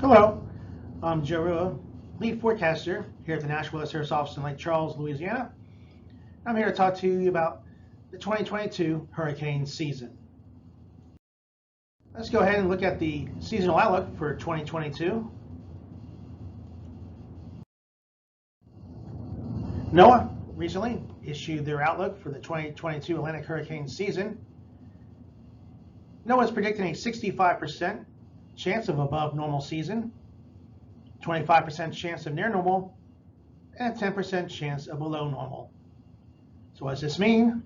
Hello, I'm Joe Rua, lead forecaster here at the National Weather Service office in Lake Charles, Louisiana. I'm here to talk to you about the 2022 hurricane season. Let's go ahead and look at the seasonal outlook for 2022. NOAA recently issued their outlook for the 2022 Atlantic hurricane season. NOAA is predicting a 65% chance of above normal season, 25% chance of near normal, and a 10% chance of below normal. So what does this mean?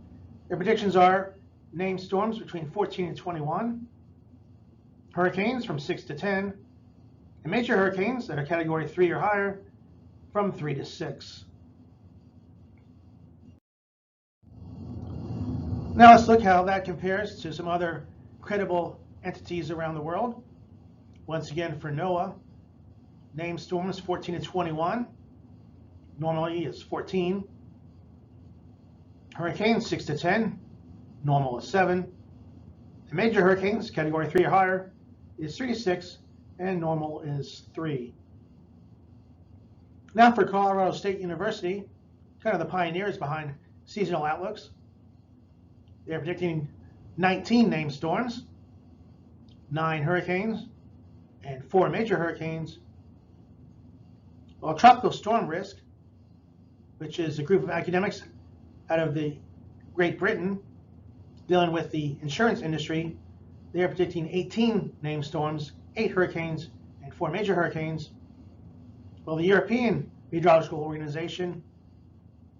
Their predictions are named storms between 14 and 21, hurricanes from 6 to 10, and major hurricanes that are category 3 or higher from 3 to 6. Now let's look how that compares to some other credible entities around the world. Once again, for NOAA, named storms 14 to 21, normally is 14. Hurricanes 6 to 10, normal is 7. And major hurricanes, category 3 or higher, is 3 to 6, and normal is 3. Now for Colorado State University, kind of the pioneers behind seasonal outlooks, they're predicting 19 named storms, 9 hurricanes, and 4 major hurricanes. Well, tropical storm risk, which is a group of academics out of the Great Britain dealing with the insurance industry, they are predicting 18 named storms, 8 hurricanes, and 4 major hurricanes. Well, the European Meteorological Organization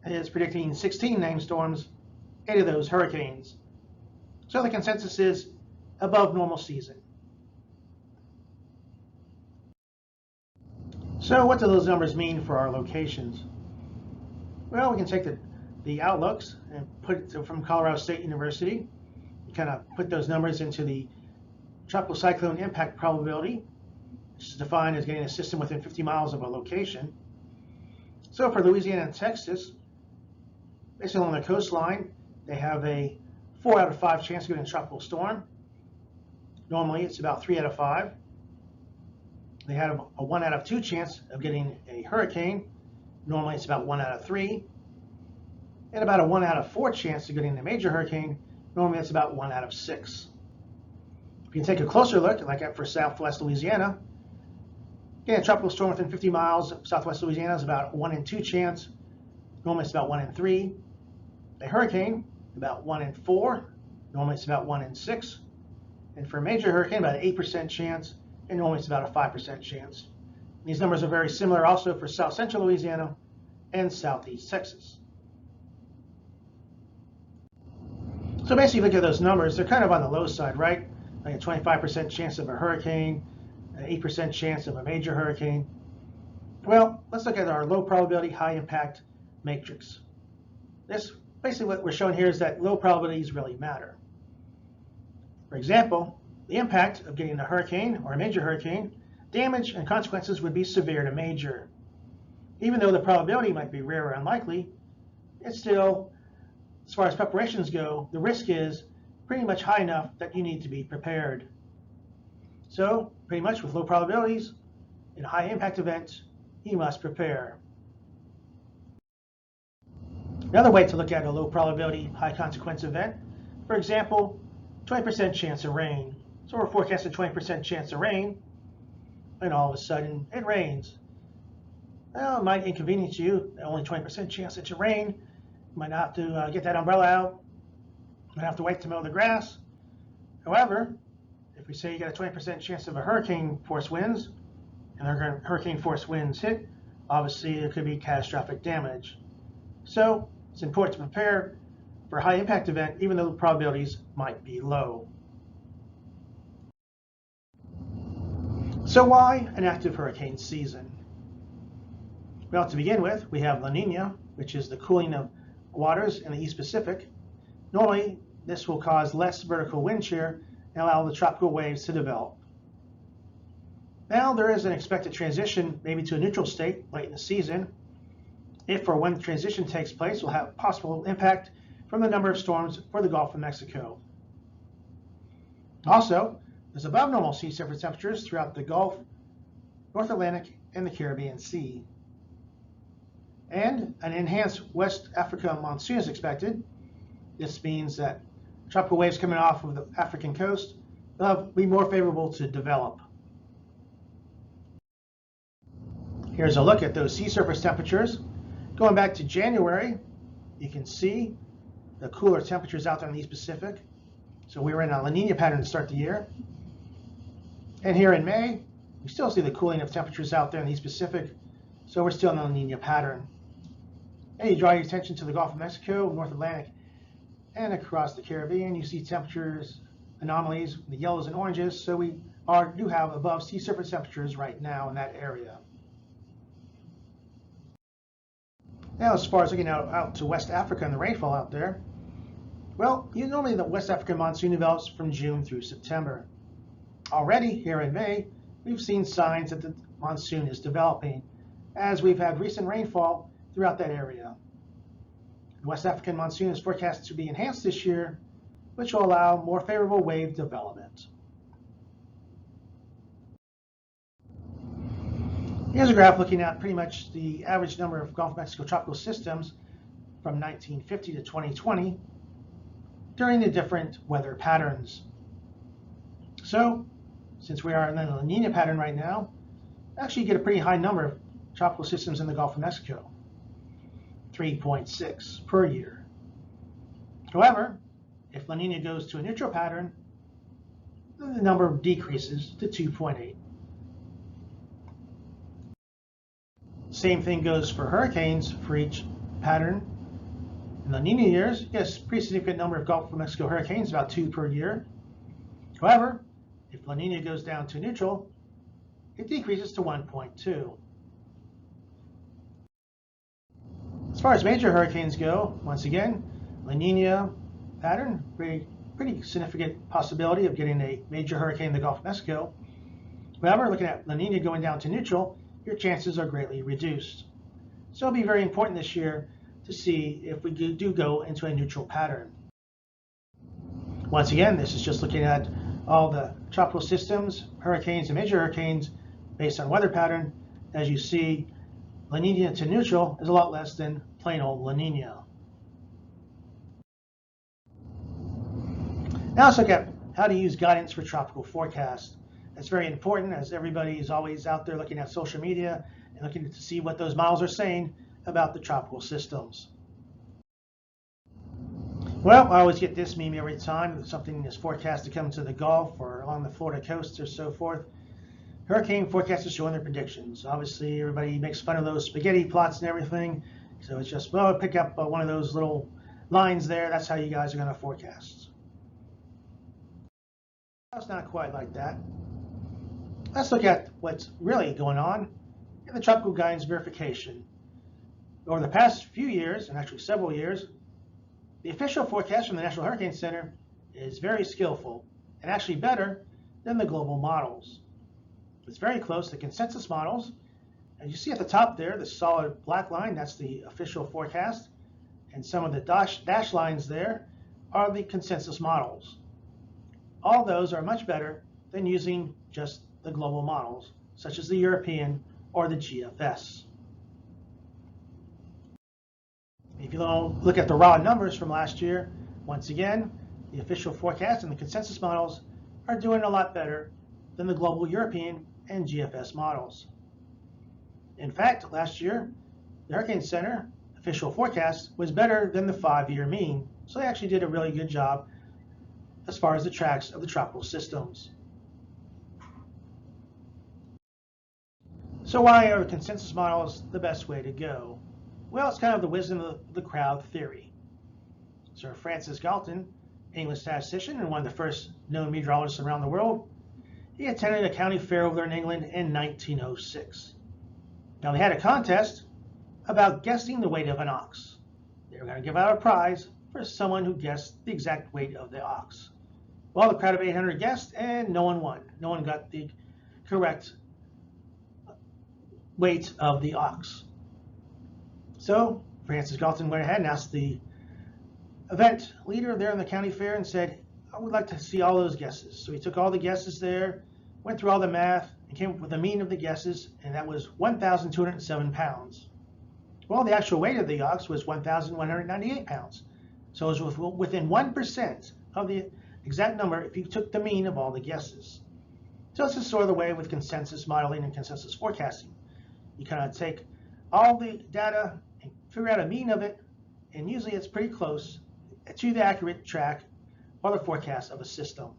is predicting 16 named storms, 8 of those hurricanes. So the consensus is above normal season. So what do those numbers mean for our locations? Well, we can take the outlooks and put it from Colorado State University. We kind of put those numbers into the tropical cyclone impact probability, which is defined as getting a system within 50 miles of a location. So for Louisiana and Texas, based along the coastline, they have a 4 out of 5 chance of getting a tropical storm. Normally it's about 3 out of 5. They have a 1 out of 2 chance of getting a hurricane. Normally it's about 1 out of 3. And about a 1 out of 4 chance of getting a major hurricane. Normally it's about 1 out of 6. If you take a closer look, like for Southwest Louisiana, getting a tropical storm within 50 miles of Southwest Louisiana is about 1 in 2 chance. Normally it's about 1 in 3. A hurricane, about 1 in 4. Normally it's about 1 in 6. And for a major hurricane, about an 8% chance. And normally it's about a 5% chance. These numbers are very similar also for South Central Louisiana and Southeast Texas. So basically, look at those numbers. They're kind of on the low side, right? Like a 25% chance of a hurricane, an 8% chance of a major hurricane. Well, let's look at our low probability, high impact matrix. This basically what we're showing here is that low probabilities really matter. For example, the impact of getting a hurricane or a major hurricane, damage and consequences would be severe to major. Even though the probability might be rare or unlikely, it's still, as far as preparations go, the risk is pretty much high enough that you need to be prepared. So pretty much with low probabilities in high impact events, you must prepare. Another way to look at a low probability, high consequence event, for example, 20% chance of rain. So we're forecasting 20% chance of rain, and all of a sudden it rains. Well, it might inconvenience you, only 20% chance that it rain. You might not have to get that umbrella out. You might have to wait to mow the grass. However, if we say you got a 20% chance of a hurricane force winds, and hurricane force winds hit, obviously it could be catastrophic damage. So it's important to prepare for a high impact event, even though the probabilities might be low. So why an active hurricane season? Well, to begin with, we have La Nina, which is the cooling of waters in the East Pacific. Normally, this will cause less vertical wind shear and allow the tropical waves to develop. Now, there is an expected transition maybe to a neutral state late in the season. If or when the transition takes place, we'll have possible impact from the number of storms for the Gulf of Mexico. Also, there's above normal sea surface temperatures throughout the Gulf North Atlantic, and the Caribbean Sea. And an enhanced West Africa monsoon is expected. This means that tropical waves coming off of the African coast will be more favorable to develop. Here's a look at those sea surface temperatures. Going back to January, you can see the cooler temperatures out there in the East Pacific. So we were in a La Nina pattern to start the year. And here in May, we still see the cooling of temperatures out there in the East Pacific. So we're still in the La Nina pattern. And you draw your attention to the Gulf of Mexico, North Atlantic, and across the Caribbean. You see temperatures anomalies, the yellows and oranges. So we do have above sea surface temperatures right now in that area. Now, as far as looking out to West Africa and the rainfall out there, well, normally the West African monsoon develops from June through September. Already here in May, we've seen signs that the monsoon is developing as we've had recent rainfall throughout that area. The West African monsoon is forecast to be enhanced this year, which will allow more favorable wave development. Here's a graph looking at pretty much the average number of Gulf of Mexico tropical systems from 1950 to 2020 during the different weather patterns. So, since we are in the La Nina pattern right now, actually you get a pretty high number of tropical systems in the Gulf of Mexico, 3.6 per year. However, if La Nina goes to a neutral pattern, then the number decreases to 2.8. Same thing goes for hurricanes for each pattern. In La Nina years, yes, pretty significant number of Gulf of Mexico hurricanes, about 2 per year. However, if La Nina goes down to neutral, it decreases to 1.2. As far as major hurricanes go, once again, La Nina pattern, pretty significant possibility of getting a major hurricane in the Gulf of Mexico. However, looking at La Nina going down to neutral, your chances are greatly reduced. So it'll be very important this year to see if we do go into a neutral pattern. Once again, this is just looking at all the tropical systems, hurricanes, and major hurricanes based on weather pattern. As you see, La Nina to neutral is a lot less than plain old La Nina. Now let's look at how to use guidance for tropical forecast. That's very important as everybody is always out there looking at social media and looking to see what those models are saying about the tropical systems. Well, I always get this meme every time something is forecast to come to the Gulf or along the Florida coast or so forth. Hurricane forecasters showing their predictions. Obviously, everybody makes fun of those spaghetti plots and everything. So it's just, well, pick up one of those little lines there. That's how you guys are going to forecast. It's not quite like that. Let's look at what's really going on in the tropical guidance verification. Over the past few years, and actually several years, the official forecast from the National Hurricane Center is very skillful and actually better than the global models. It's very close to consensus models. And you see at the top there, the solid black line, that's the official forecast. And some of the dash lines there are the consensus models. All those are much better than using just the global models, such as the European or the GFS. If you look at the raw numbers from last year, once again, the official forecast and the consensus models are doing a lot better than the global European and GFS models. In fact, last year, the Hurricane Center official forecast was better than the 5-year mean. So they actually did a really good job as far as the tracks of the tropical systems. So why are consensus models the best way to go? Well, it's kind of the wisdom of the crowd theory. Sir Francis Galton, English statistician and one of the first known meteorologists around the world, he attended a county fair over there in England in 1906. Now they had a contest about guessing the weight of an ox. They were going to give out a prize for someone who guessed the exact weight of the ox. Well, the crowd of 800 guessed and no one won. No one got the correct weight of the ox. So Francis Galton went ahead and asked the event leader there in the county fair and said, I would like to see all those guesses. So he took all the guesses there went through all the math, and came up with a mean of the guesses, and that was 1,207 pounds. Well, the actual weight of the ox was 1,198 pounds. So it was within 1% of the exact number if you took the mean of all the guesses. So this is sort of the way with consensus modeling and consensus forecasting. You kind of take all the data and figure out a mean of it, and usually it's pretty close to the accurate track or the forecast of a system.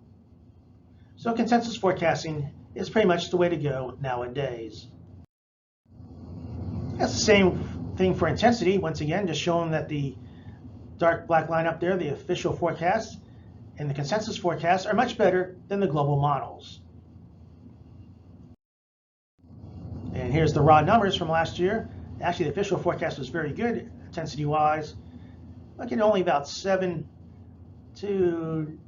So consensus forecasting is pretty much the way to go nowadays. That's the same thing for intensity. Once again, just showing that the dark black line up there, the official forecasts, and the consensus forecasts are much better than the global models. And here's the raw numbers from last year. Actually, the official forecast was very good intensity-wise, looking only about 7 to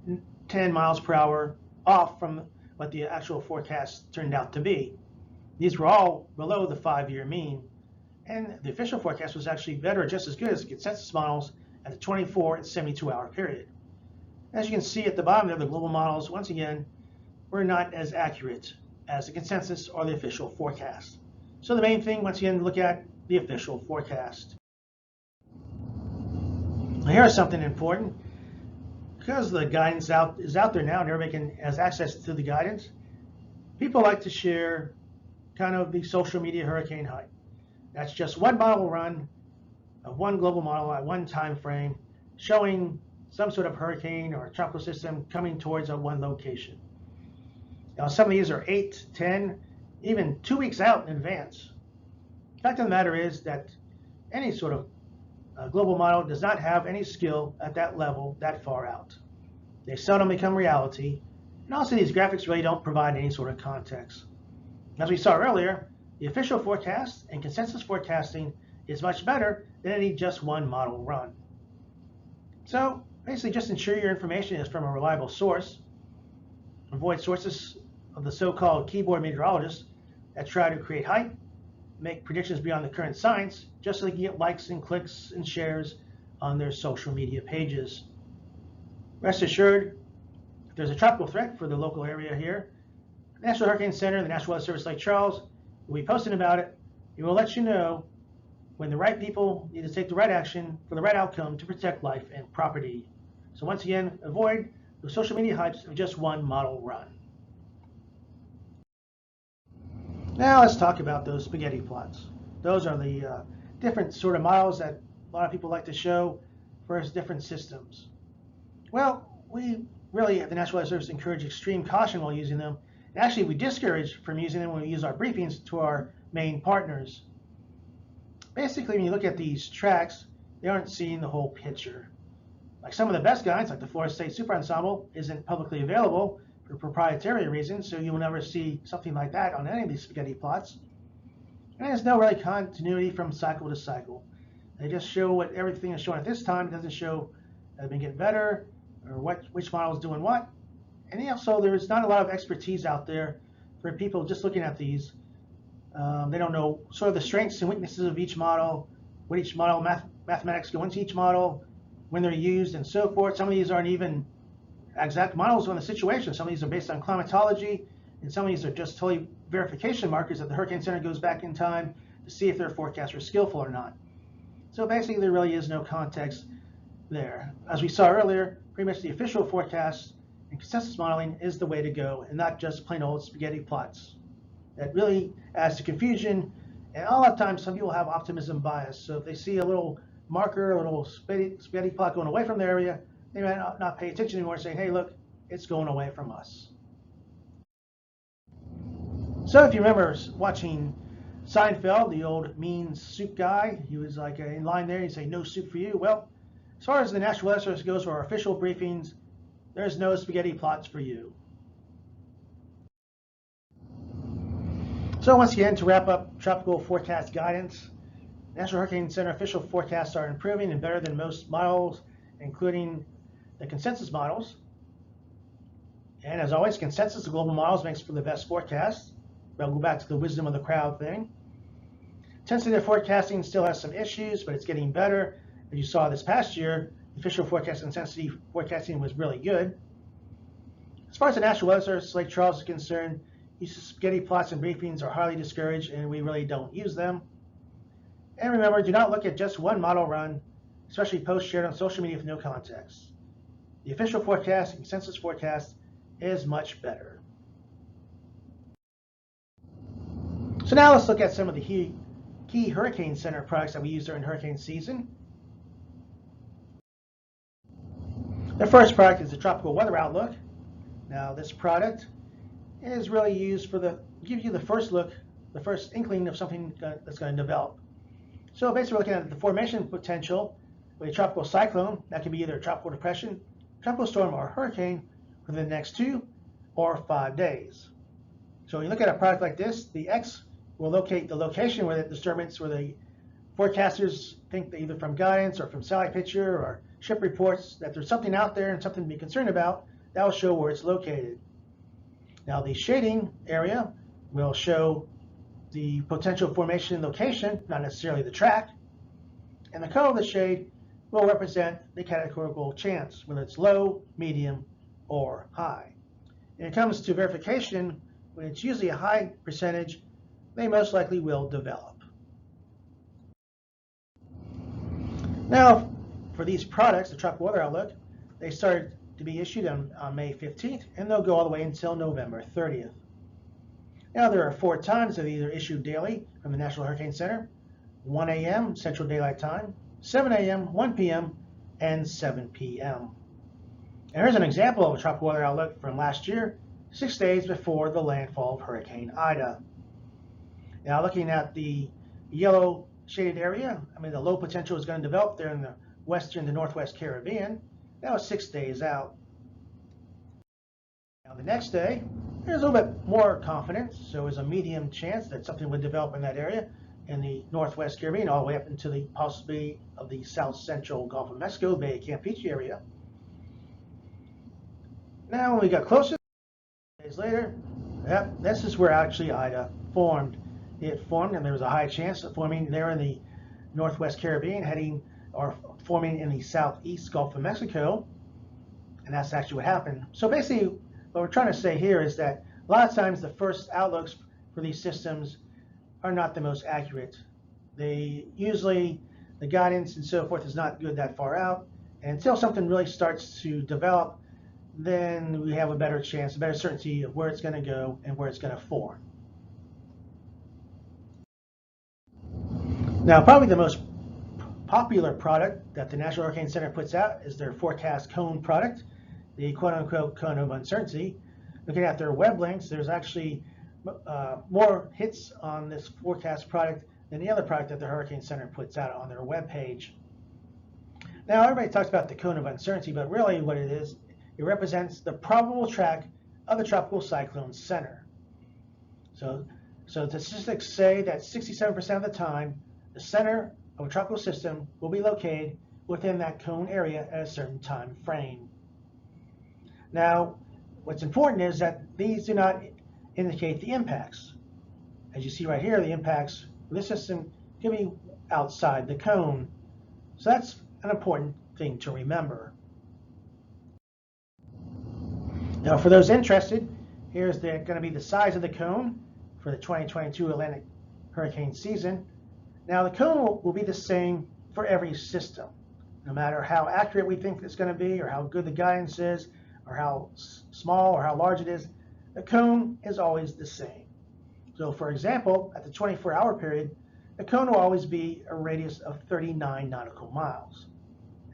10 miles per hour off from what the actual forecast turned out to be. These were all below the 5-year mean, and the official forecast was actually better, just as good as the consensus models at the 24 and 72-hour period. As you can see at the bottom there, the global models, once again, were not as accurate as the consensus or the official forecast. So the main thing, once again, look at the official forecast. Now here's something important. Because the guidance is out there now and everybody has access to the guidance, people like to share kind of the social media hurricane hype. That's just one model run of one global model at one time frame showing some sort of hurricane or tropical system coming towards one location. Now, some of these are 8, 10, even 2 weeks out in advance. The fact of the matter is that any sort of global model does not have any skill at that level that far out. They seldom become reality, and also these graphics really don't provide any sort of context. As we saw earlier, the official forecast and consensus forecasting is much better than any just one model run. So basically just ensure your information is from a reliable source. Avoid sources of the so-called keyboard meteorologists that try to create hype, make predictions beyond the current science, just so they can get likes and clicks and shares on their social media pages. Rest assured, if there's a tropical threat for the local area here, the National Hurricane Center and the National Weather Service Lake Charles will be posting about it. We will let you know when the right people need to take the right action for the right outcome to protect life and property. So once again, avoid the social media hypes of just one model run. Now let's talk about those spaghetti plots. Those are the different sort of models that a lot of people like to show for different systems. Well, we really at the National Weather Service encourage extreme caution while using them. And actually, we discourage from using them when we use our briefings to our main partners. Basically, when you look at these tracks, they aren't seeing the whole picture. Like some of the best guides, like the Florida State Super Ensemble, isn't publicly available for proprietary reasons, so you will never see something like that on any of these spaghetti plots. And there's no really continuity from cycle to cycle. They just show what everything is showing at this time. It doesn't show that it's been getting better or which model is doing what. And also, there's not a lot of expertise out there for people just looking at these. They don't know sort of the strengths and weaknesses of each model, what each model mathematics go into each model, when they're used, and so forth. Some of these aren't even exact models on the situation. Some of these are based on climatology, and some of these are just totally verification markers that the Hurricane Center goes back in time to see if their forecasts are skillful or not. So basically, there really is no context there. As we saw earlier, pretty much the official forecast and consensus modeling is the way to go, and not just plain old spaghetti plots. That really adds to confusion, and a lot of times some people have optimism bias. So if they see a little marker, a little spaghetti plot going away from the area, they might not pay attention anymore, saying, hey, look, it's going away from us. So if you remember watching Seinfeld, the old mean soup guy, he was like in line there, he'd say, no soup for you. Well, as far as the National Weather Service goes for our official briefings, there's no spaghetti plots for you. So once again, to wrap up tropical forecast guidance, National Hurricane Center official forecasts are improving and better than most models, including the consensus models. And as always, consensus of global models makes for the best forecast. We'll go back to the wisdom of the crowd thing. Tentative forecasting still has some issues, but it's getting better. As you saw this past year, official forecast and intensity forecasting was really good. As far as the National Weather Service Lake Charles is concerned, use of spaghetti plots and briefings are highly discouraged, and we really don't use them. And remember, do not look at just one model run, especially posts shared on social media with no context. The official forecast and consensus forecast is much better. So now let's look at some of the key Hurricane Center products that we use during hurricane season. The first product is the Tropical Weather Outlook. Now this product is really used for give you the first look, the first inkling of something that's going to develop. So basically we're looking at the formation potential with a tropical cyclone. That can be either a tropical depression, tropical storm, or hurricane within the next 2 or 5 days. So when you look at a product like this, the X will locate the location where the disturbance, where the forecasters think that either from guidance or from satellite picture or ship reports that there's something out there and something to be concerned about. That will show where it's located. Now the shading area will show the potential formation location, not necessarily the track. And the color of the shade will represent the categorical chance, whether it's low, medium, or high. When it comes to verification, when it's usually a high percentage, they most likely will develop. Now, for these products, the Tropical Weather Outlook, they started to be issued on May 15th, and they'll go all the way until November 30th. Now, there are 4 times that are either issued daily from the National Hurricane Center: 1 a.m. Central Daylight Time, 7 a.m., 1 p.m., and 7 p.m. And here's an example of a Tropical Weather Outlook from last year, 6 days before the landfall of Hurricane Ida. Now, looking at the yellow shaded area, the low potential is going to develop there in the western to northwest Caribbean. That was 6 days out. Now, the next day, there's a little bit more confidence, so there's a medium chance that something would develop in that area in the northwest Caribbean, all the way up into the possibility of the south central Gulf of Mexico, Bay of Campeche area. Now, when we got closer, days later, this is where actually Ida formed. It formed, and there was a high chance of forming there in the northwest Caribbean, heading or forming in the southeast Gulf of Mexico, and that's actually what happened. So basically, what we're trying to say here is that a lot of times the first outlooks for these systems are not the most accurate. Usually the guidance and so forth is not good that far out, and until something really starts to develop, then we have a better chance, a better certainty of where it's going to go and where it's going to form. Now, probably the most popular product that the National Hurricane Center puts out is their forecast cone product, the quote-unquote cone of uncertainty. Looking at their web links, there's actually more hits on this forecast product than the other product that the Hurricane Center puts out on their web page. Now, everybody talks about the cone of uncertainty, but really what it is, it represents the probable track of the tropical cyclone center. So the statistics say that 67% of the time, the center of a tropical system will be located within that cone area at a certain time frame. Now, what's important is that these do not indicate the impacts. As you see right here, the impacts of this system can be outside the cone. So that's an important thing to remember. Now, for those interested, here's going to be the size of the cone for the 2022 Atlantic hurricane season. Now, the cone will be the same for every system, no matter how accurate we think it's going to be, or how good the guidance is, or how small or how large it is. The cone is always the same. So, for example, at the 24-hour period, the cone will always be a radius of 39 nautical miles.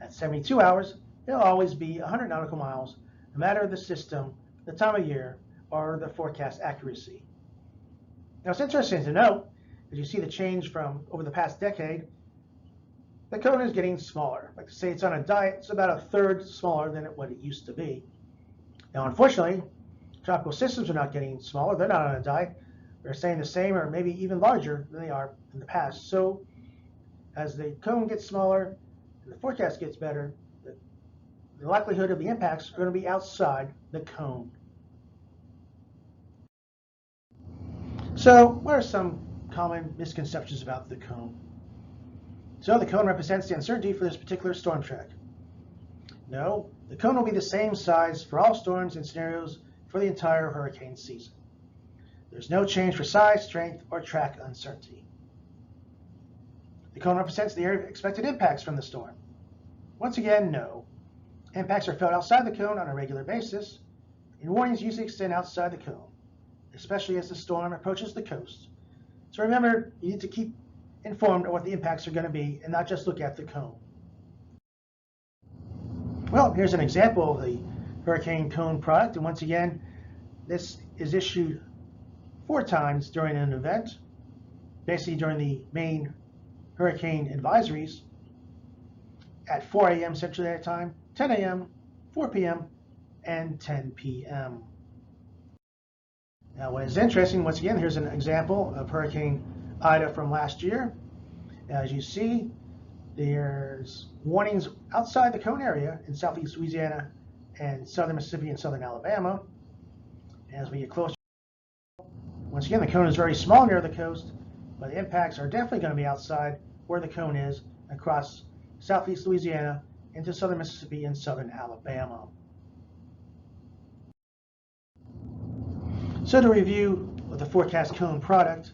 At 72 hours, it'll always be 100 nautical miles, no matter the system, the time of year, or the forecast accuracy. Now, it's interesting to note, as you see the change from over the past decade, the cone is getting smaller. Like say it's on a diet, it's about a third smaller than what it used to be. Now, unfortunately, tropical systems are not getting smaller. They're not on a diet. They're staying the same or maybe even larger than they are in the past. So as the cone gets smaller and the forecast gets better, the likelihood of the impacts are going to be outside the cone. So what are some common misconceptions about the cone? So the cone represents the uncertainty for this particular storm track. No, the cone will be the same size for all storms and scenarios for the entire hurricane season. There's no change for size, strength, or track uncertainty. The cone represents the area of expected impacts from the storm. Once again, no. Impacts are felt outside the cone on a regular basis, and warnings usually extend outside the cone, especially as the storm approaches the coast. So remember, you need to keep informed of what the impacts are going to be and not just look at the cone. Well, here's an example of the hurricane cone product, and once again, this is issued 4 times during an event, basically during the main hurricane advisories at 4 a.m. Central Daylight Time, 10 a.m., 4 p.m., and 10 p.m. Now, what is interesting, once again, here's an example of Hurricane Ida from last year. As you see, there's warnings outside the cone area in southeast Louisiana and southern Mississippi and southern Alabama. As we get closer, once again, the cone is very small near the coast, but the impacts are definitely going to be outside where the cone is across southeast Louisiana into southern Mississippi and southern Alabama. So to review the forecast cone product,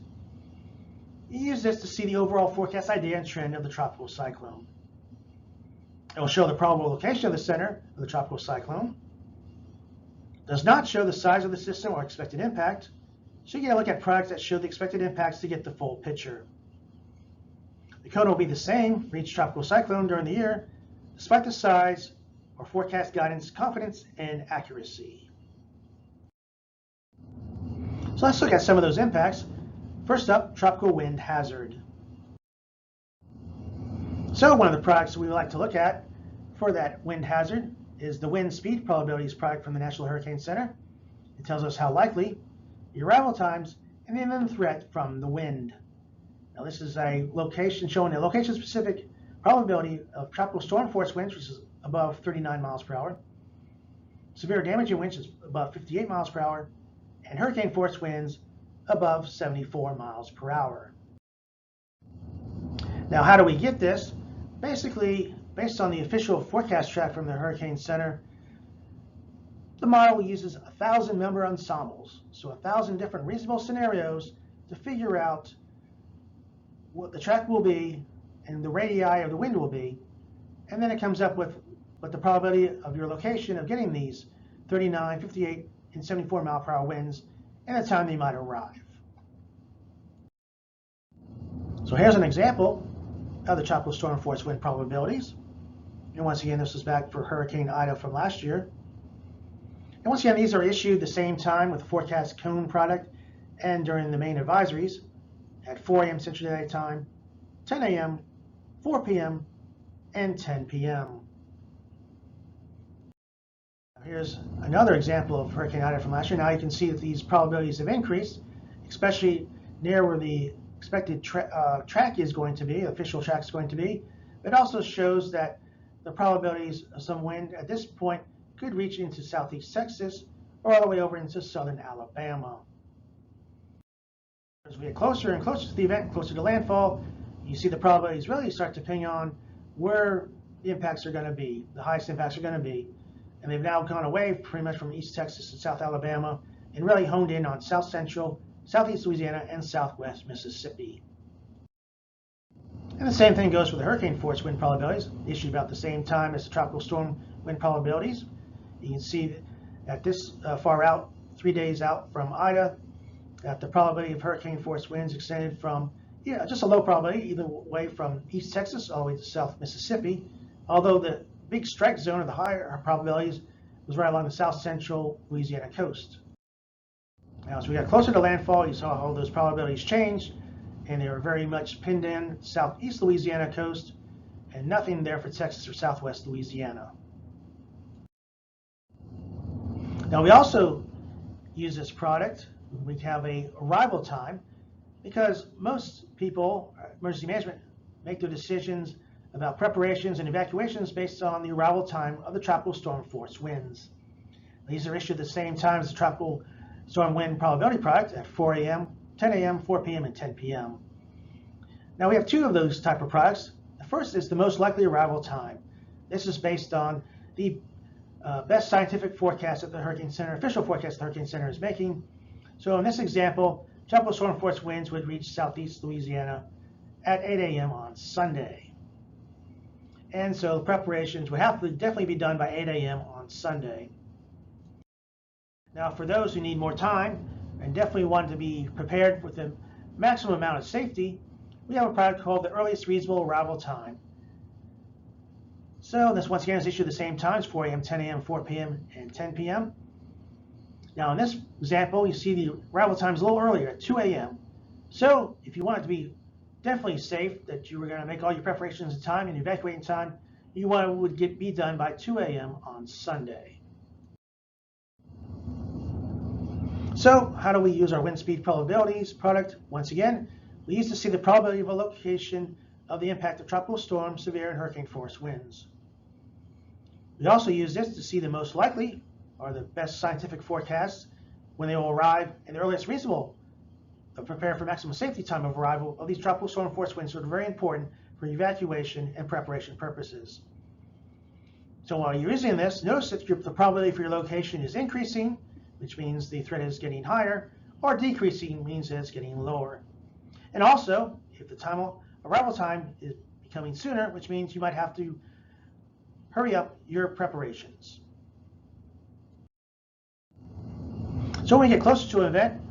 you use this to see the overall forecast idea and trend of the tropical cyclone. It will show the probable location of the center of the tropical cyclone. It does not show the size of the system or expected impact, so you get a look at products that show the expected impacts to get the full picture. The cone will be the same for each tropical cyclone during the year, despite the size or forecast guidance, confidence, and accuracy. So let's look at some of those impacts. First up, tropical wind hazard. So one of the products we like to look at for that wind hazard is the wind speed probabilities product from the National Hurricane Center. It tells us how likely the arrival times and the imminent threat from the wind. Now this is a location showing a location-specific probability of tropical storm force winds, which is above 39 miles per hour, severe damaging winds is above 58 miles per hour, and hurricane force winds above 74 miles per hour. Now, how do we get this? Basically, based on the official forecast track from the Hurricane Center, the model uses 1,000 member ensembles, so 1,000 different reasonable scenarios to figure out what the track will be and the radii of the wind will be, and then it comes up with what the probability of your location of getting these 39, 58, and 74 mile per hour winds and the time they might arrive. So here's an example of the tropical storm force wind probabilities. And once again, this is back for Hurricane Ida from last year. And once again, these are issued the same time with the forecast cone product and during the main advisories at 4 a.m. Central Daylight Time, 10 a.m., 4 p.m., and 10 p.m. Here's another example of Hurricane Ida from last year. Now you can see that these probabilities have increased, especially near where the expected track is going to be, official track is going to be. It also shows that the probabilities of some wind at this point could reach into southeast Texas or all the way over into southern Alabama. As we get closer and closer to the event, closer to landfall, you see the probabilities really start to ping on where the impacts are going to be, the highest impacts are going to be. And they've now gone away pretty much from East Texas and South Alabama and really honed in on South Central, Southeast Louisiana, and Southwest Mississippi. And the same thing goes for the hurricane force wind probabilities, issued about the same time as the tropical storm wind probabilities. You can see at this far out, 3 days out from Ida, that the probability of hurricane force winds extended from just a low probability either way from East Texas all the way to South Mississippi, although the big strike zone of the higher probabilities was right along the south central Louisiana coast. Now, as we got closer to landfall, you saw how those probabilities changed, and they were very much pinned in southeast Louisiana coast, and nothing there for Texas or southwest Louisiana. Now, we also use this product. We have a arrival time because most people, emergency management, make their decisions about preparations and evacuations based on the arrival time of the tropical storm force winds. These are issued at the same time as the tropical storm wind probability product at 4 a.m., 10 a.m., 4 p.m., and 10 p.m. Now we have 2 of those type of products. The first is the most likely arrival time. This is based on the best scientific forecast that the Hurricane Center, official forecast the Hurricane Center is making. So in this example, tropical storm force winds would reach southeast Louisiana at 8 a.m. on Sunday. And so preparations would have to definitely be done by 8 a.m. on Sunday. Now for those who need more time and definitely want to be prepared with the maximum amount of safety, we have a product called the earliest reasonable arrival time. So this once again is issued at the same times, 4 a.m., 10 a.m., 4 p.m., and 10 p.m. Now in this example, you see the arrival time is a little earlier at 2 a.m. So if you want it to be definitely safe, that you were going to make all your preparations in time and evacuate in time, you want it would be done by 2 a.m. on Sunday. So how do we use our wind speed probabilities product? Once again, we use to see the probability of a location of the impact of tropical storm, severe, and hurricane force winds. We also use this to see the most likely or the best scientific forecasts when they will arrive and the earliest reasonable prepare for maximum safety time of arrival of these tropical storm force winds, which are very important for evacuation and preparation purposes. So while you're using this, notice that the probability for your location is increasing, which means the threat is getting higher, or decreasing means that it's getting lower. And also, if the arrival time is becoming sooner, which means you might have to hurry up your preparations. So when we get closer to an event,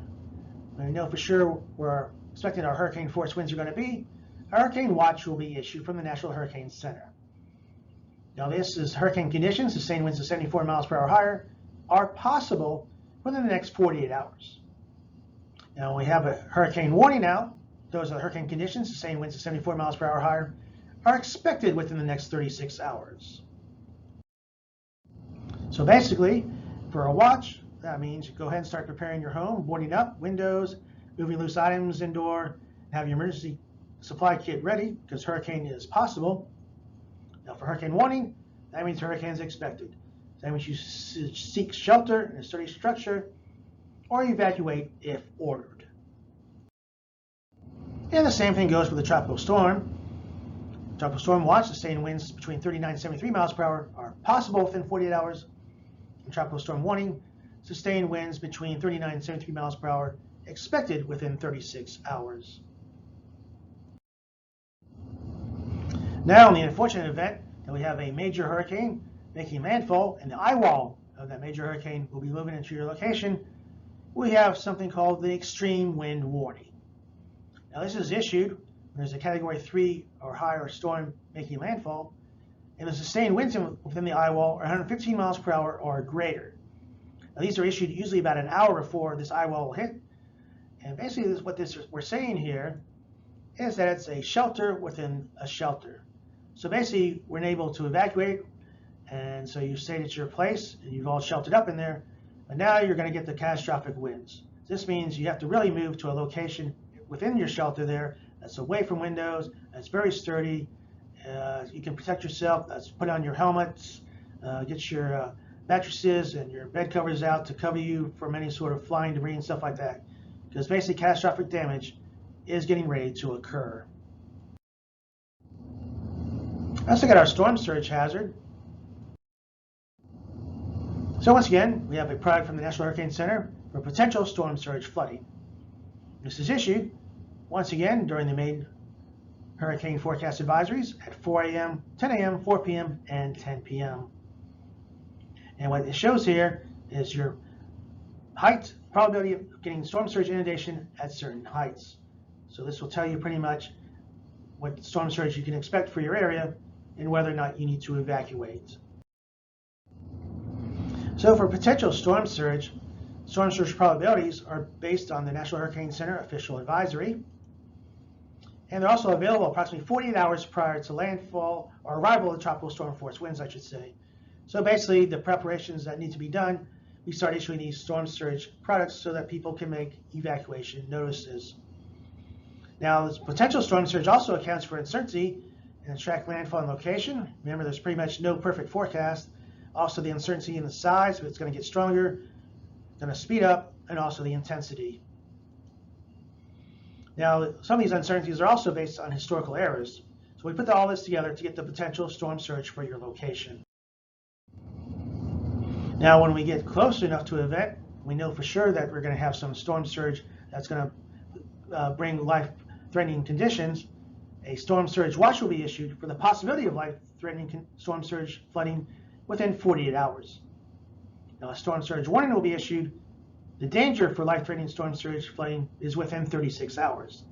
we know for sure we're expecting our hurricane force winds are going to be, a hurricane watch will be issued from the National Hurricane Center. Now this is hurricane conditions, sustained winds of 74 miles per hour higher, are possible within the next 48 hours. Now we have a hurricane warning out. Those are the hurricane conditions, sustained winds of 74 miles per hour higher, are expected within the next 36 hours. So basically, for a watch, that means you go ahead and start preparing your home, boarding up, windows, moving loose items indoor, have your emergency supply kit ready because hurricane is possible. Now for hurricane warning, that means hurricane is expected. That means you seek shelter in a sturdy structure or evacuate if ordered. And the same thing goes with the tropical storm. Tropical storm watch, sustained winds between 39 and 73 miles per hour are possible within 48 hours. And tropical storm warning, sustained winds between 39 and 73 miles per hour expected within 36 hours. Now, in the unfortunate event that we have a major hurricane making landfall and the eye wall of that major hurricane will be moving into your location, we have something called the extreme wind warning. Now, this is issued when there's a Category 3 or higher storm making landfall, and the sustained winds within the eye wall are 115 miles per hour or greater. Now, these are issued usually about an hour before this eye wall will hit. And basically we're saying here is that it's a shelter within a shelter. So basically we're able to evacuate, and so you stayed at your place and you've all sheltered up in there, and now you're going to get the catastrophic winds. This means you have to really move to a location within your shelter there that's away from windows, that's very sturdy. You can protect yourself, put on your helmets, get your mattresses and your bed covers out to cover you from any sort of flying debris and stuff like that, because basically catastrophic damage is getting ready to occur. Let's look at our storm surge hazard. So once again, we have a product from the National Hurricane Center for potential storm surge flooding. This is issued once again during the main hurricane forecast advisories at 4 a.m., 10 a.m., 4 p.m., and 10 p.m. And what it shows here is your height, probability of getting storm surge inundation at certain heights. So this will tell you pretty much what storm surge you can expect for your area and whether or not you need to evacuate. So for potential storm surge probabilities are based on the National Hurricane Center official advisory. And they're also available approximately 48 hours prior to landfall or arrival of the tropical storm force winds, I should say. So basically, the preparations that need to be done, we start issuing these storm surge products so that people can make evacuation notices. Now, this potential storm surge also accounts for uncertainty in the track landfall and location. Remember, there's pretty much no perfect forecast. Also, the uncertainty in the size, if it's going to get stronger, going to speed up, and also the intensity. Now, some of these uncertainties are also based on historical errors. So we put all this together to get the potential storm surge for your location. Now, when we get close enough to an event, we know for sure that we're going to have some storm surge that's going to bring life-threatening conditions, a storm surge watch will be issued for the possibility of life-threatening storm surge flooding within 48 hours. Now, a storm surge warning will be issued. The danger for life-threatening storm surge flooding is within 36 hours.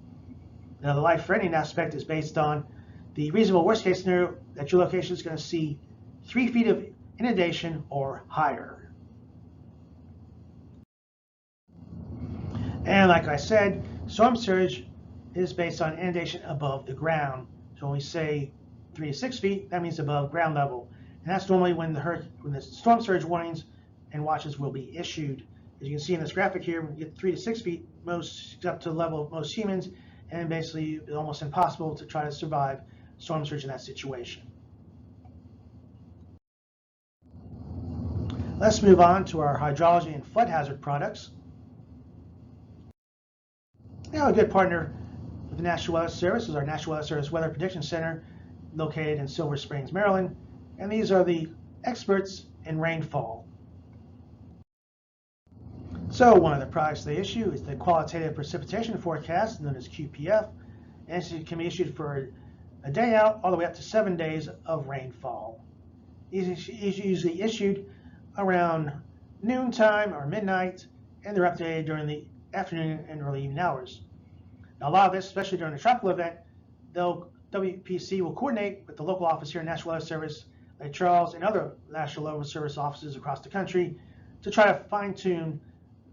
Now, the life-threatening aspect is based on the reasonable worst-case scenario that your location is going to see 3 feet of inundation or higher. And like I said, storm surge is based on inundation above the ground. So when we say 3 to 6 feet, that means above ground level. And that's normally when the storm surge warnings and watches will be issued. As you can see in this graphic here, we get 3 to 6 feet, most up to the level of most humans, and basically it's almost impossible to try to survive storm surge in that situation. Let's move on to our hydrology and flood hazard products. Now, a good partner with the National Weather Service is our National Weather Service Weather Prediction Center, located in Silver Springs, Maryland. And these are the experts in rainfall. So one of the products they issue is the Qualitative Precipitation Forecast, known as QPF, and it can be issued for a day out all the way up to 7 days of rainfall. These are usually issued around noontime or midnight, and they're updated during the afternoon and early evening hours. Now, a lot of this, especially during a tropical event, WPC will coordinate with the local office here in National Weather Service, Lake Charles, and other National Weather Service offices across the country to try to fine-tune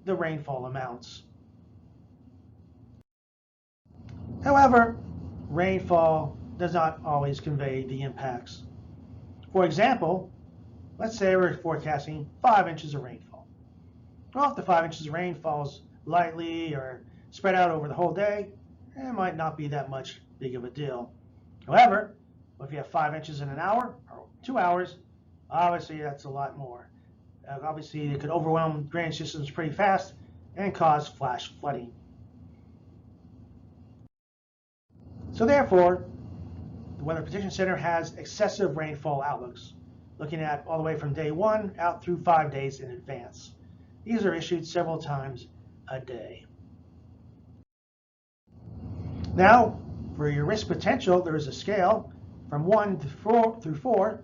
the rainfall amounts. However, rainfall does not always convey the impacts. For example, let's say we're forecasting 5 inches of rainfall. Well, if the 5 inches of rain falls lightly or spread out over the whole day, it might not be that much big of a deal. However, if you have 5 inches in an hour or 2 hours, obviously that's a lot more. Obviously, it could overwhelm drainage systems pretty fast and cause flash flooding. So therefore, the Weather Prediction Center has excessive rainfall outlooks, looking at all the way from day 1 out through 5 days in advance. These are issued several times a day. Now, for your risk potential, there is a scale from 1 through 4,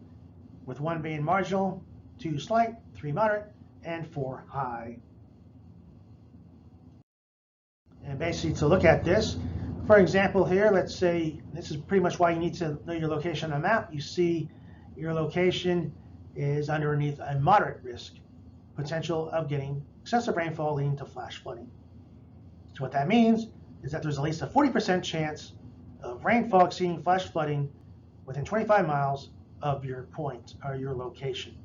with 1 being marginal, 2 slight, 3 moderate, and 4 high. And basically, to look at this, for example here, let's say this is pretty much why you need to know your location on a map. You see your location is underneath a moderate risk potential of getting excessive rainfall leading to flash flooding. So what that means is that there's at least a 40% chance of rainfall exceeding flash flooding within 25 miles of your point or your location.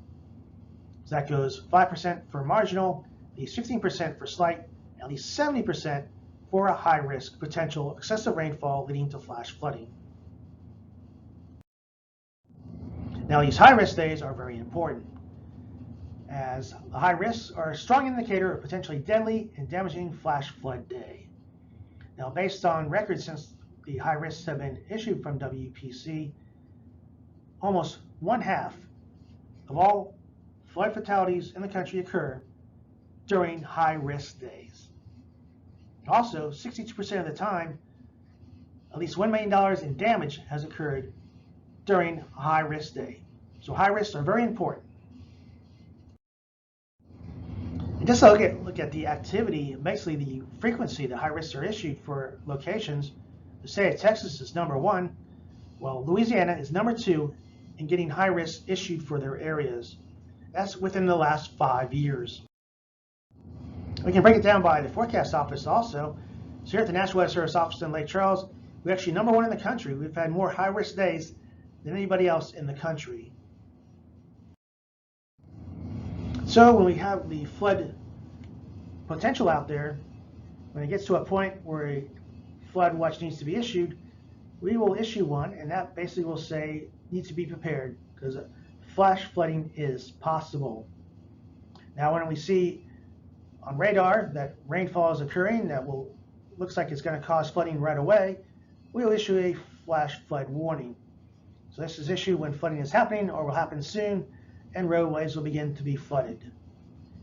So that goes 5% for marginal, at least 15% for slight, at least 70% for a high risk potential excessive rainfall leading to flash flooding. Now, these high risk days are very important, as the high risks are a strong indicator of potentially deadly and damaging flash flood day. Now, based on records since the high risks have been issued from WPC, almost 1/2 of all flood fatalities in the country occur during high risk days. Also, 62% of the time, at least $1 million in damage has occurred during a high risk day. So high risks are very important. And just to look at the activity, basically the frequency that high risks are issued for locations. The state of Texas is number 1, while Louisiana is number 2 in getting high risks issued for their areas. That's within the last 5 years. We can break it down by the forecast office also. So here at the National Weather Service office in Lake Charles, we're actually number 1 in the country. We've had more high risk days than anybody else in the country. So when we have the flood potential out there, when it gets to a point where a flood watch needs to be issued, we will issue one, and that basically will say need to be prepared because flash flooding is possible. Now, when we see on radar that rainfall is occurring that looks like it's going to cause flooding right away, we'll issue a flash flood warning. So this is issued when flooding is happening or will happen soon, and roadways will begin to be flooded.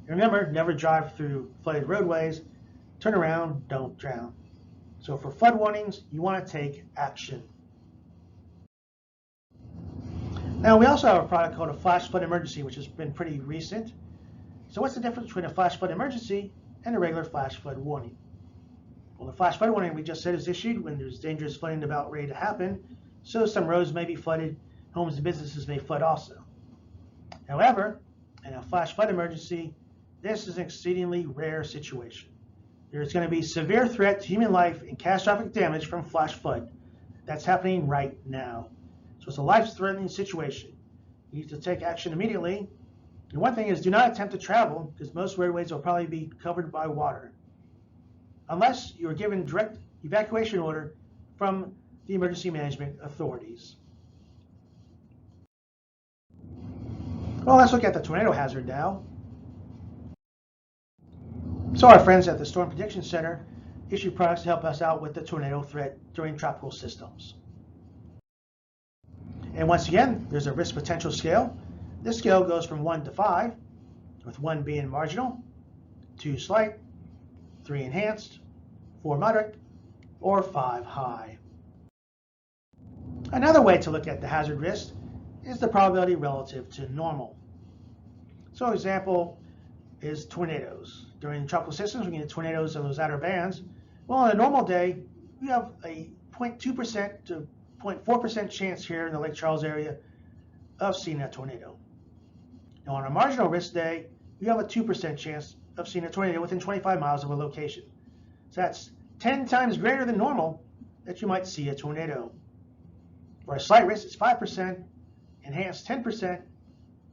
Remember, never drive through flooded roadways. Turn around, don't drown. So for flood warnings, you want to take action. Now we also have a product called a flash flood emergency, which has been pretty recent. So what's the difference between a flash flood emergency and a regular flash flood warning? Well, the flash flood warning we just said is issued when there's dangerous flooding about ready to happen. So some roads may be flooded, homes and businesses may flood also. However, in a flash flood emergency, this is an exceedingly rare situation. There's going to be severe threat to human life and catastrophic damage from flash flood. That's happening right now. So it's a life-threatening situation. You need to take action immediately. And one thing is, do not attempt to travel because most roadways will probably be covered by water, unless you are given direct evacuation order from the emergency management authorities. Well, let's look at the tornado hazard now. So our friends at the Storm Prediction Center issue products to help us out with the tornado threat during tropical systems. And once again, there's a risk potential scale. This scale goes from 1 to 5, with 1 being marginal, 2 slight, 3 enhanced, 4 moderate, or 5 high. Another way to look at the hazard risk is the probability relative to normal. So example is tornadoes. During tropical systems, we get tornadoes in those outer bands. Well, on a normal day, we have a 0.2% to 0.4% chance here in the Lake Charles area of seeing a tornado. Now, on a marginal risk day, you have a 2% chance of seeing a tornado within 25 miles of a location. So that's 10 times greater than normal that you might see a tornado. For a slight risk, it's 5%, enhanced 10%,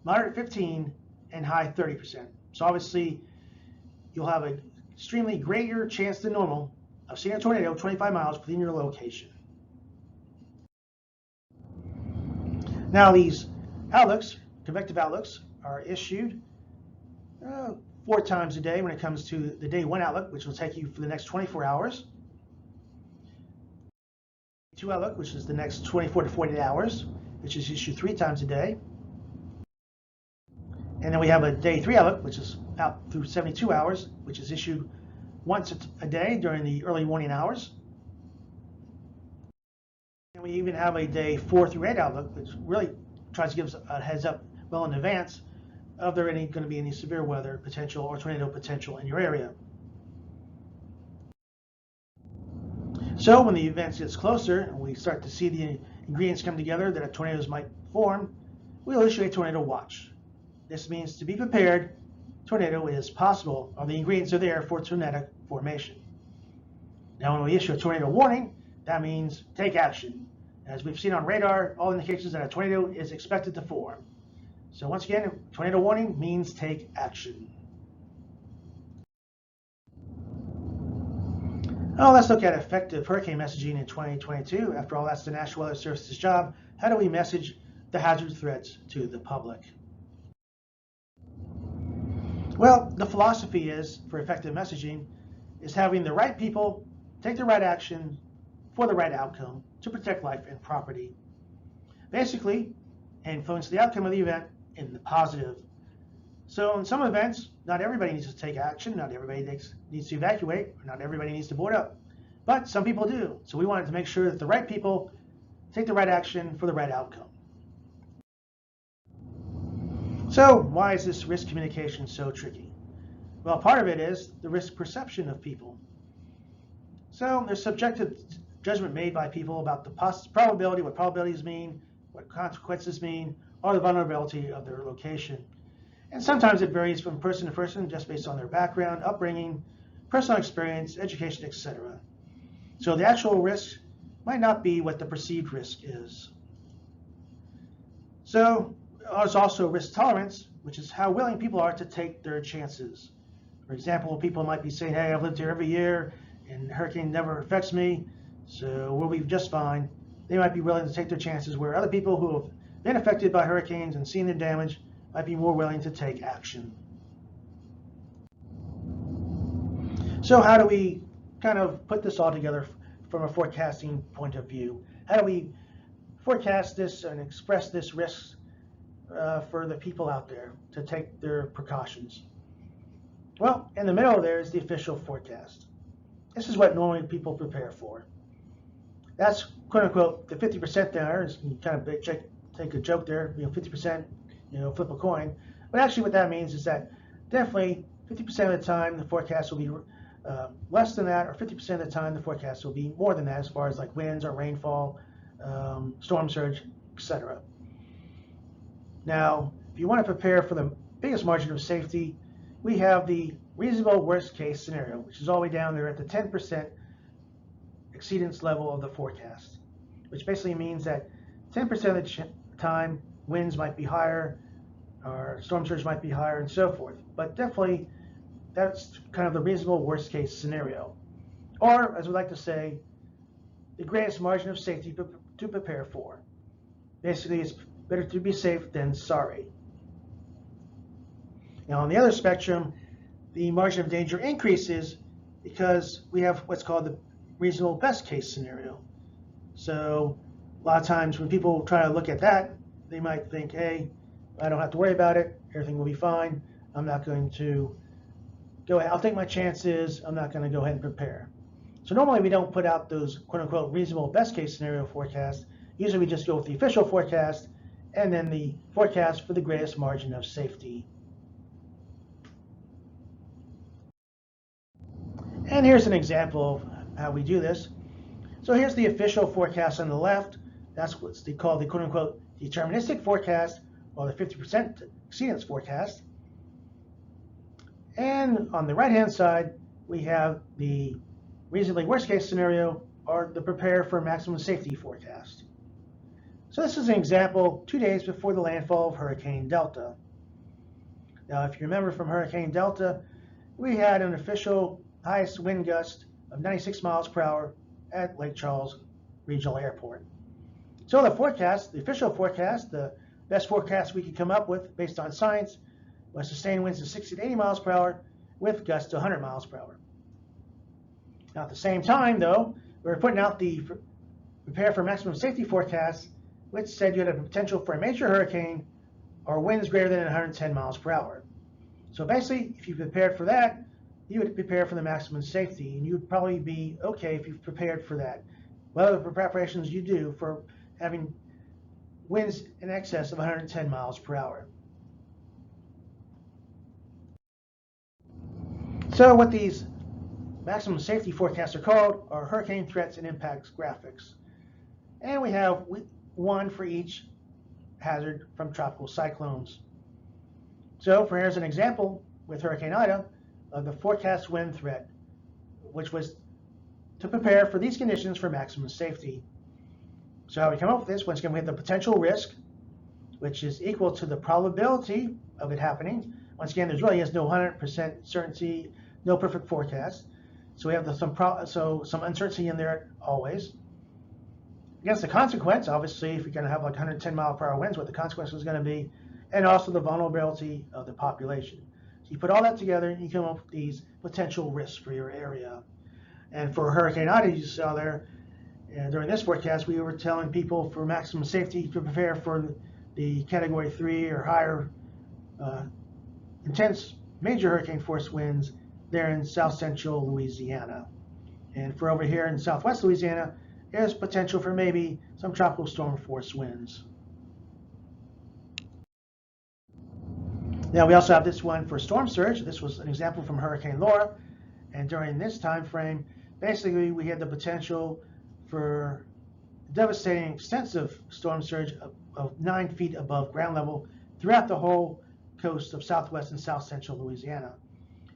moderate 15%, and high 30%. So obviously, you'll have an extremely greater chance than normal of seeing a tornado 25 miles within your location. Now these outlooks, convective outlooks, are issued 4 times a day when it comes to the day 1 outlook, which will take you for the next 24 hours. 2 outlook, which is the next 24 to 48 hours, which is issued 3 times a day. And then we have a day 3 outlook, which is out through 72 hours, which is issued once a day during the early morning hours. And we even have a day 4 through 8 outlook, which really tries to give us a heads up well in advance of there going to be any severe weather potential or tornado potential in your area. So when the event gets closer and we start to see the ingredients come together that tornadoes might form, we'll issue a tornado watch. This means to be prepared, tornado is possible, or the ingredients are there for tornadic formation. Now when we issue a tornado warning, that means take action. As we've seen on radar, all indications that a tornado is expected to form. So once again, tornado warning means take action. Now let's look at effective hurricane messaging in 2022. After all, that's the National Weather Service's job. How do we message the hazard threats to the public? Well, the philosophy is, for effective messaging, is having the right people take the right action for the right outcome to protect life and property. Basically, influence the outcome of the event in the positive. So in some events, not everybody needs to take action, not everybody needs to evacuate, or not everybody needs to board up. But some people do. So we wanted to make sure that the right people take the right action for the right outcome. So why is this risk communication so tricky? Well, part of it is the risk perception of people. So there's subjective judgment made by people about the probability, what probabilities mean, what consequences mean, or the vulnerability of their location. And sometimes it varies from person to person just based on their background, upbringing, personal experience, education, etc. So the actual risk might not be what the perceived risk is. So there's also risk tolerance, which is how willing people are to take their chances. For example, people might be saying, hey, I've lived here every year and the hurricane never affects me, so we'll be just fine. They might be willing to take their chances, where other people who have been affected by hurricanes and seen the damage might be more willing to take action. So how do we kind of put this all together from a forecasting point of view? How do we forecast this and express this risk for the people out there to take their precautions? Well, in the middle there is the official forecast. This is what normally people prepare for. That's quote unquote the 50% there. Is you kind of take a joke there, 50%, flip a coin. But actually, what that means is that definitely 50% of the time the forecast will be less than that, or 50% of the time the forecast will be more than that, as far as like winds or rainfall, storm surge, etc. Now, if you want to prepare for the biggest margin of safety, we have the reasonable worst case scenario, which is all the way down there at the 10% exceedance level of the forecast, which basically means that 10% of the time winds might be higher or storm surge might be higher and so forth. But definitely that's kind of the reasonable worst case scenario. Or, as we like to say, the greatest margin of safety to prepare for. Basically, it's better to be safe than sorry. Now, on the other spectrum, the margin of danger increases because we have what's called the reasonable best case scenario. So a lot of times when people try to look at that, they might think, hey, I don't have to worry about it. Everything will be fine. I'm not going to go ahead. I'll take my chances. I'm not going to go ahead and prepare. So normally we don't put out those quote unquote reasonable best case scenario forecasts. Usually we just go with the official forecast and then the forecast for the greatest margin of safety. And here's an example of how we do this. So here's the official forecast on the left. That's what's called the quote unquote deterministic forecast, or the 50% exceedance forecast. And on the right hand side, we have the reasonably worst case scenario, or the prepare for maximum safety forecast. So this is an example 2 days before the landfall of Hurricane Delta. Now, if you remember from Hurricane Delta, we had an official highest wind gust of 96 miles per hour at Lake Charles Regional Airport. So the forecast, the official forecast, the best forecast we could come up with based on science, was sustained winds of 60 to 80 miles per hour with gusts to 100 miles per hour. Now at the same time, though, we were putting out the prepare for maximum safety forecast, which said you had a potential for a major hurricane or winds greater than 110 miles per hour. So basically, if you prepared for that, you would prepare for the maximum safety, and you would probably be okay if you've prepared for that. What other preparations you do for having winds in excess of 110 miles per hour. So what these maximum safety forecasts are called are hurricane threats and impacts graphics. And we have one for each hazard from tropical cyclones. So here's an example with Hurricane Ida of the forecast wind threat, which was to prepare for these conditions for maximum safety. So how we come up with this, once again, we have the potential risk, which is equal to the probability of it happening. Once again, there's really is no 100% certainty, no perfect forecast. So we have some uncertainty in there always. Against the consequence, obviously, if you're going to have like 110 mile per hour winds, what the consequence is going to be, and also the vulnerability of the population. So you put all that together, and you come up with these potential risks for your area. And for Hurricane Ida, you saw there, during this forecast, we were telling people for maximum safety to prepare for the Category 3 or higher intense major hurricane force winds there in south central Louisiana. And for over here in southwest Louisiana, there's potential for maybe some tropical storm force winds. Now we also have this one for storm surge. This was an example from Hurricane Laura. And during this time frame, basically we had the potential for devastating extensive storm surge of 9 feet above ground level throughout the whole coast of southwest and south central Louisiana.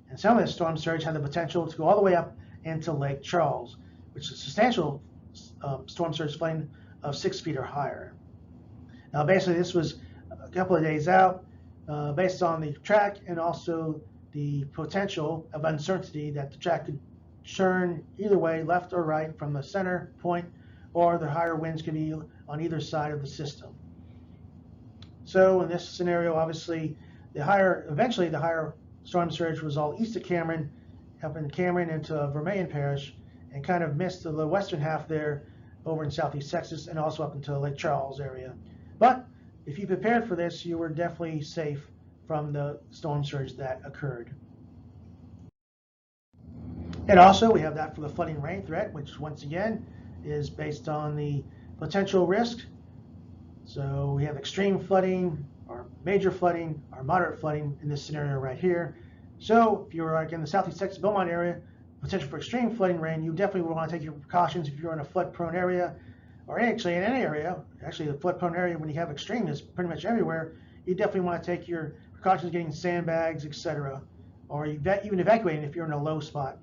And some of this storm surge had the potential to go all the way up into Lake Charles, which is a substantial storm surge flooding of 6 feet or higher. Now basically this was a couple of days out based on the track and also the potential of uncertainty that the track could churn either way, left or right, from the center point, or the higher winds could be on either side of the system. So in this scenario, obviously, eventually the higher storm surge was all east of Cameron, up in Cameron into Vermilion Parish, and kind of missed the western half there over in southeast Texas and also up into the Lake Charles area. But if you prepared for this, you were definitely safe from the storm surge that occurred. And also we have that for the flooding rain threat, which once again is based on the potential risk. So we have extreme flooding, or major flooding, or moderate flooding in this scenario right here. So if you're like in the Southeast Texas Beaumont area, potential for extreme flooding rain, you definitely would want to take your precautions if you're in a flood-prone area, or actually in any area. Actually, the flood-prone area, when you have extreme, is pretty much everywhere. You definitely want to take your precautions, getting sandbags, etc., or even evacuating if you're in a low spot.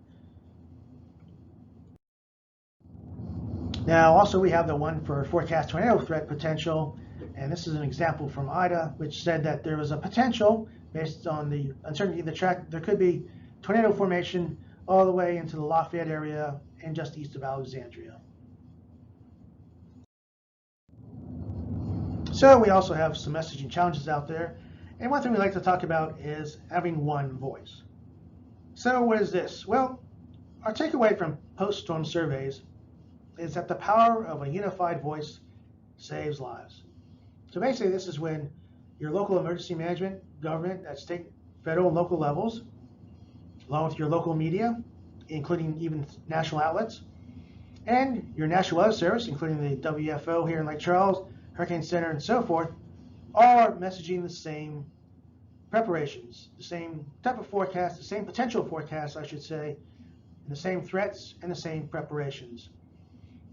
Now, also we have the one for forecast tornado threat potential, and this is an example from IDA, which said that there was a potential, based on the uncertainty of the track, there could be tornado formation all the way into the Lafayette area and just east of Alexandria. So we also have some messaging challenges out there, and one thing we like to talk about is having one voice. So what is this? Well, our takeaway from post-storm surveys is that the power of a unified voice saves lives. So basically, this is when your local emergency management, government at state, federal, and local levels, along with your local media, including even national outlets, and your National Weather Service, including the WFO here in Lake Charles, Hurricane Center, and so forth, are messaging the same preparations, the same type of forecast, the same potential forecast, I should say, and the same threats and the same preparations.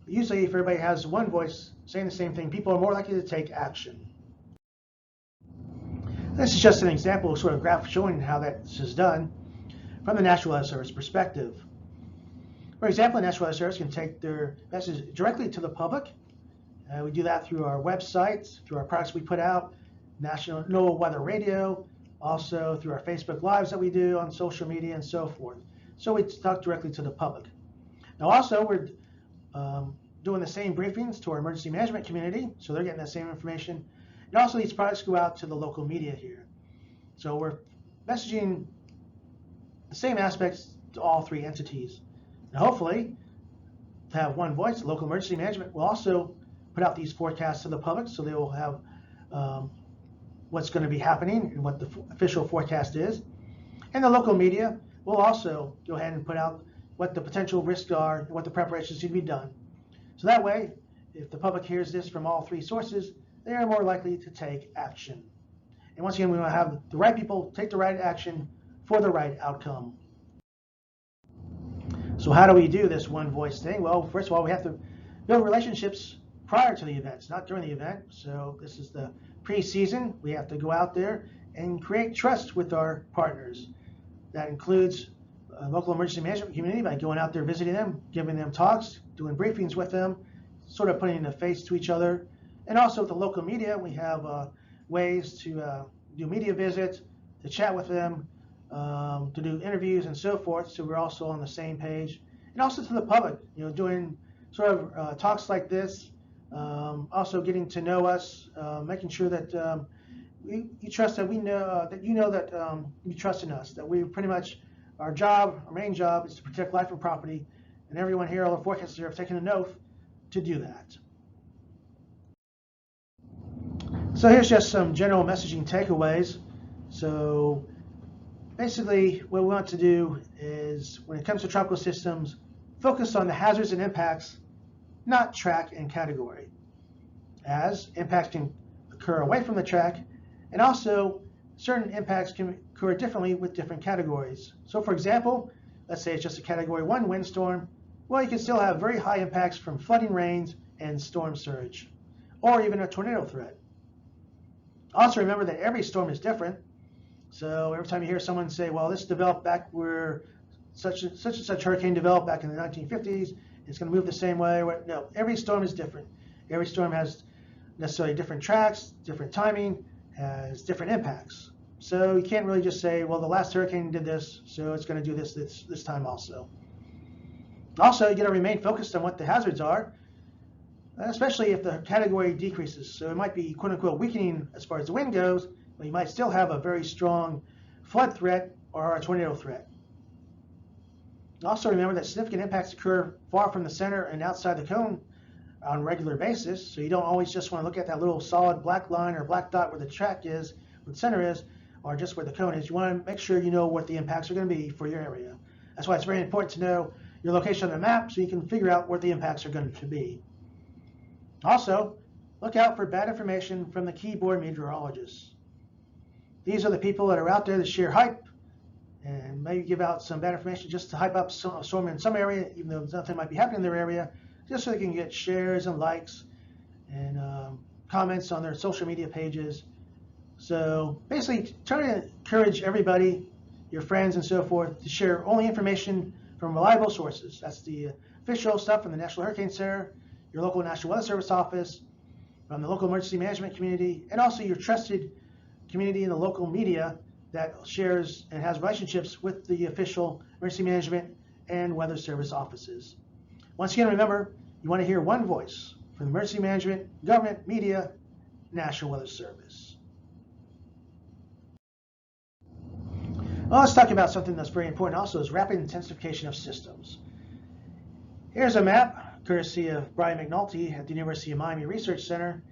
Usually, if everybody has one voice saying the same thing, people are more likely to take action. This is just an example, sort of graph showing how that is done from the National Weather Service perspective. For example, the National Weather Service can take their message directly to the public. We do that through our website, through our products we put out, National NOAA Weather Radio, also through our Facebook Lives that we do on social media and so forth. So we talk directly to the public. Now also, we're doing the same briefings to our emergency management community, so they're getting that same information. And also these products go out to the local media here. So we're messaging the same aspects to all three entities. And hopefully, to have one voice, local emergency management will also put out these forecasts to the public, so they will have what's going to be happening and what the official forecast is. And the local media will also go ahead and put out what the potential risks are and what the preparations need to be done. So that way, if the public hears this from all three sources, they are more likely to take action. And once again, we want to have the right people take the right action for the right outcome. So how do we do this one voice thing? Well, first of all, we have to build relationships prior to the events, not during the event. So this is the pre-season. We have to go out there and create trust with our partners. That includes local emergency management community by going out there, visiting them, giving them talks, doing briefings with them, sort of putting a face to each other. And also with the local media, we have ways to do media visits, to chat with them, to do interviews and so forth. So we're also on the same page. And also to the public, doing sort of talks like this, also getting to know us, making sure that you trust that we know that that you trust in us, that we pretty much, our main job is to protect life and property, and everyone here, all the forecasters here, have taken an oath to do that. So here's just some general messaging takeaways. So basically, what we want to do is, when it comes to tropical systems, focus on the hazards and impacts, not track and category, as impacts can occur away from the track, and also certain impacts can occur differently with different categories. So for example, let's say it's just a Category 1 windstorm. Well, you can still have very high impacts from flooding rains and storm surge, or even a tornado threat. Also remember that every storm is different. So every time you hear someone say, well, this developed back where such and such hurricane developed back in the 1950s, it's going to move the same way. No, every storm is different. Every storm has necessarily different tracks, different timing, has different impacts. So you can't really just say, well, the last hurricane did this, so it's going to do this time also. Also, you got to remain focused on what the hazards are, especially if the category decreases. So it might be, quote unquote, weakening as far as the wind goes, but you might still have a very strong flood threat or a tornado threat. Also remember that significant impacts occur far from the center and outside the cone on a regular basis, so you don't always just want to look at that little solid black line or black dot where the track is, where the center is, or just where the cone is. You want to make sure you know what the impacts are going to be for your area, That's why it's very important to know your location on the map so you can figure out where the impacts are going to be. Also, look out for bad information from the keyboard meteorologists. These are the people that are out there that share hype and maybe give out some bad information just to hype up a storm in some area, even though nothing might be happening in their area, just so they can get shares and likes and comments on their social media pages. So basically, try to encourage everybody, your friends and so forth, to share only information from reliable sources. That's the official stuff from the National Hurricane Center, your local National Weather Service office, from the local emergency management community, and also your trusted community in the local media that shares and has relationships with the official emergency management and weather service offices. Once again, remember, you want to hear one voice from the emergency management, government, media, National Weather Service. Well, let's talk about something that's very important also, is rapid intensification of systems. Here's a map, courtesy of Brian McNulty at the University of Miami Research Center.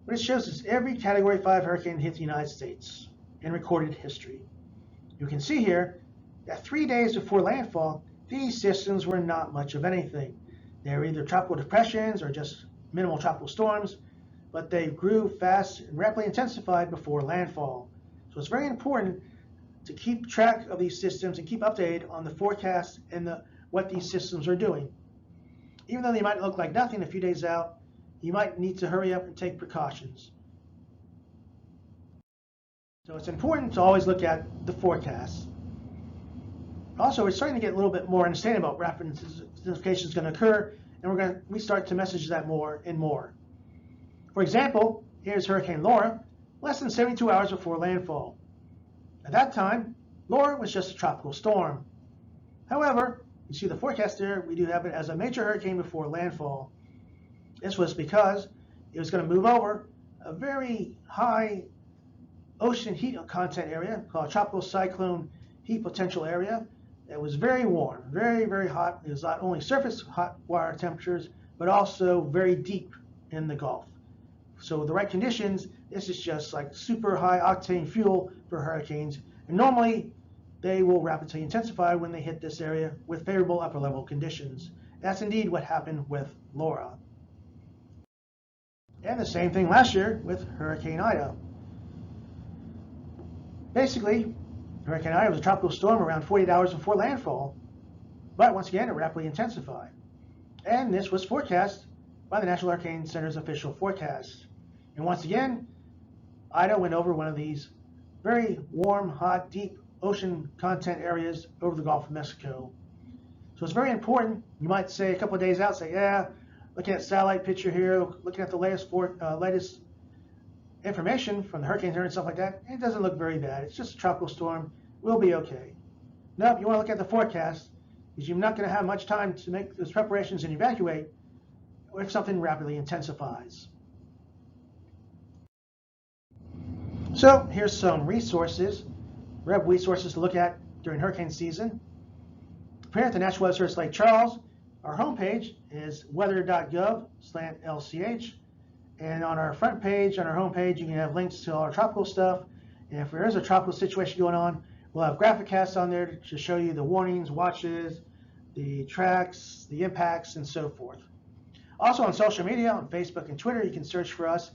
What it shows is every Category 5 hurricane hit the United States in recorded history. You can see here that 3 days before landfall, these systems were not much of anything. They were either tropical depressions or just minimal tropical storms, but they grew fast and rapidly intensified before landfall. So it's very important to keep track of these systems and keep updated on the forecast and what these systems are doing. Even though they might look like nothing a few days out, you might need to hurry up and take precautions. So it's important to always look at the forecast. Also, we're starting to get a little bit more understanding about rapid intensification is going to occur, and we start to message that more and more. For example, here's Hurricane Laura, less than 72 hours before landfall. At that time, Laura was just a tropical storm. However, you see the forecast there, we do have it as a major hurricane before landfall. This was because it was going to move over a very high ocean heat content area called tropical cyclone heat potential area. It was very warm, very, very hot. It was not only surface hot water temperatures, but also very deep in the Gulf. So with the right conditions, this is just like super high octane fuel for hurricanes. And normally, they will rapidly intensify when they hit this area with favorable upper level conditions. That's indeed what happened with Laura. And the same thing last year with Hurricane Ida. Basically, Hurricane Ida was a tropical storm around 48 hours before landfall, but once again, it rapidly intensified. And this was forecast by the National Hurricane Center's official forecast. And once again, Ida went over one of these very warm, hot, deep ocean content areas over the Gulf of Mexico. So it's very important. You might say a couple of days out, say, yeah, looking at satellite picture here, looking at the latest information from the Hurricane Center and stuff like that, it doesn't look very bad. It's just a tropical storm. We'll be okay. Nope, you want to look at the forecast because you're not going to have much time to make those preparations and evacuate if something rapidly intensifies. So here's some resources, resources to look at during hurricane season. Here at the National Weather Service Lake Charles, our homepage is weather.gov/LCH. And on our front page, on our homepage, you can have links to all our tropical stuff. And if there is a tropical situation going on, we'll have graphic casts on there to show you the warnings, watches, the tracks, the impacts, and so forth. Also on social media, on Facebook and Twitter, you can search for us.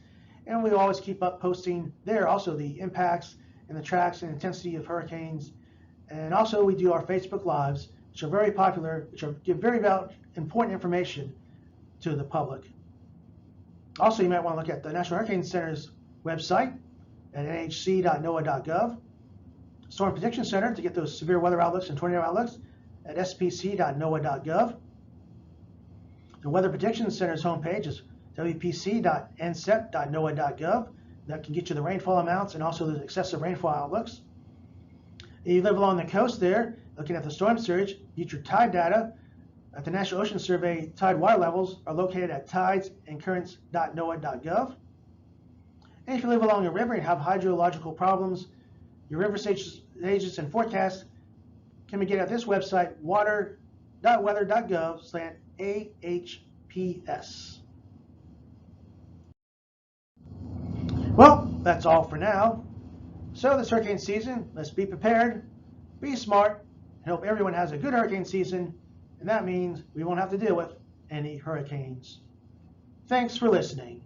And we always keep up posting there also the impacts and the tracks and intensity of hurricanes. And also we do our Facebook Lives, which are very popular, which give very important information to the public. Also, you might want to look at the National Hurricane Center's website at nhc.noaa.gov, Storm Prediction Center to get those severe weather outlooks and tornado outlooks at spc.noaa.gov. The Weather Prediction Center's homepage is wpc.ncep.noaa.gov. That can get you the rainfall amounts and also the excessive rainfall outlooks. If you live along the coast there, looking at the storm surge, get your tide data at the National Ocean Survey. Tide water levels are located at tidesandcurrents.noaa.gov. And if you live along a river and have hydrological problems, your river stages and forecasts can be get at this website, water.weather.gov/AHPS. Well, that's all for now. So this hurricane season, let's be prepared, be smart, I hope everyone has a good hurricane season, and that means we won't have to deal with any hurricanes. Thanks for listening.